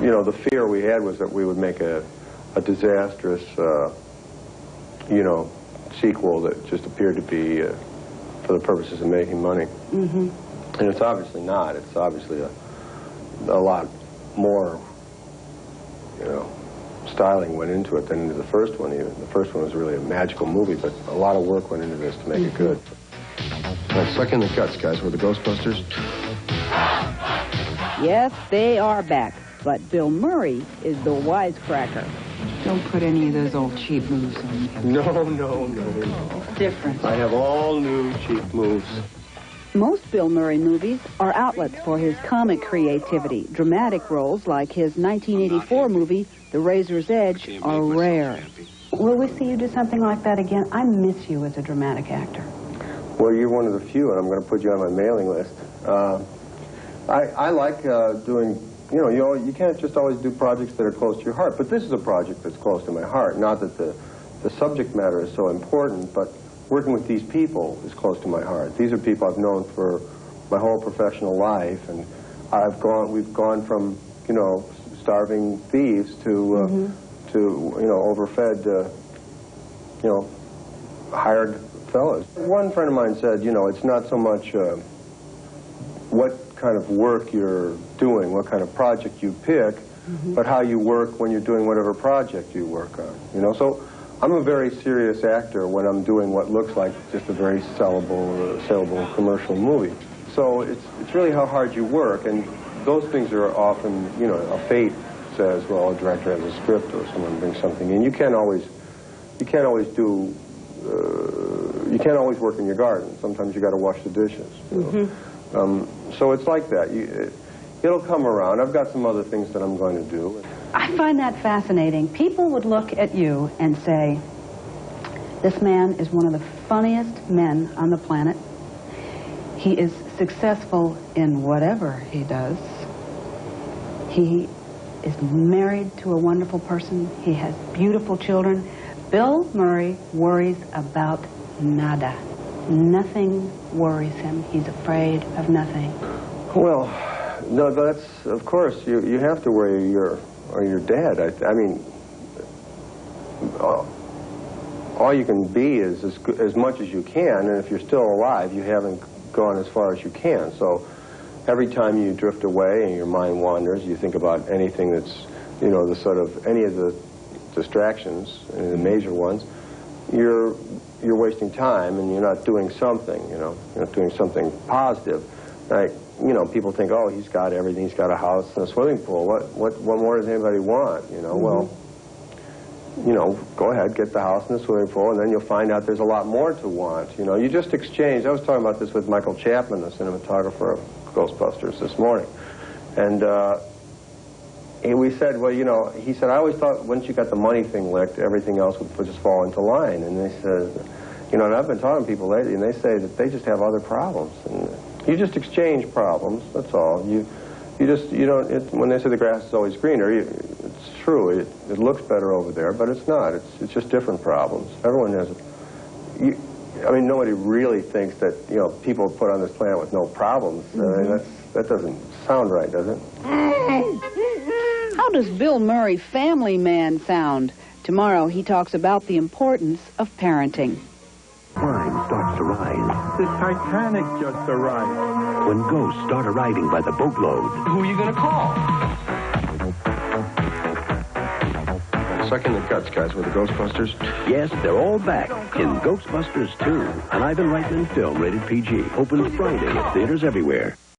you know, the fear we had was that we would make a disastrous, you know, sequel that just appeared to be for the purposes of making money. Mm-hmm. And it's obviously not. It's obviously a lot more, you know, styling went into it than into the first one. Even the first one was really a magical movie, but a lot of work went into this to make it good. All right, suck in the guts, guys. We're the Ghostbusters. Yes, they are back, but Bill Murray is the wisecracker. Don't put any of those old cheap moves on me. No. It's different. I have all new cheap moves. Most Bill Murray movies are outlets for his comic creativity. Dramatic roles like his 1984 movie, The Razor's Edge, are rare. Will we see you do something like that again? I miss you as a dramatic actor. Well, you're one of the few, and I'm going to put you on my mailing list. I like doing, you know, you can't just always do projects that are close to your heart, but this is a project that's close to my heart. Not that the subject matter is so important, but working with these people is close to my heart. These are people I've known for my whole professional life, and we've gone from, you know, starving thieves to you know, overfed, you know, hired fellas. One friend of mine said, you know, it's not so much what kind of work you're doing, what kind of project you pick, but how you work when you're doing whatever project you work on, you know. So I'm a very serious actor when I'm doing what looks like just a very sellable commercial movie. So it's really how hard you work, and those things are often, you know, a fate says, well, a director has a script or someone brings something in. You can't always work in your garden. Sometimes you got to wash the dishes. You know? So it's like that. It'll come around. I've got some other things that I'm going to do. I find that fascinating. People would look at you and say, this man is one of the funniest men on the planet. He is successful in whatever he does. He is married to a wonderful person. He has beautiful children. Bill Murray worries about nada. Nothing worries him. He's afraid of nothing. Well, no, that's, of course, you have to worry you're dead. I mean, all you can be is as much as you can, and if you're still alive, you haven't gone as far as you can. So every time you drift away and your mind wanders, you think about anything that's, you know, the sort of, any of the distractions, the major ones, you're wasting time and you're not doing something, you know, you're not doing something positive. Like, you know, people think, oh, he's got everything, he's got a house and a swimming pool. What more does anybody want, you know? Well, you know, go ahead, get the house and the swimming pool, and then you'll find out there's a lot more to want. You know, you just exchange. I was talking about this with Michael Chapman, the cinematographer of Ghostbusters, this morning. And we said, well, you know, he said, I always thought once you got the money thing licked, everything else would just fall into line. And they said, you know, and I've been talking to people lately, and they say that they just have other problems. And you just exchange problems, that's all. You don't, when they say the grass is always greener, it's true, it looks better over there, but it's not. It's just different problems. Everyone has it. I mean, nobody really thinks that, you know, people put on this planet with no problems. That doesn't sound right, does it? How does Bill Murray, Family Man, sound? Tomorrow he talks about the importance of parenting. Crime starts to rise. The Titanic just arrived. When ghosts start arriving by the boatload. Who are you going to call? Suck in the guts, guys. We're the Ghostbusters. Yes, they're all back in Ghostbusters 2, an Ivan Reitman film rated PG. Opens Friday at theaters everywhere.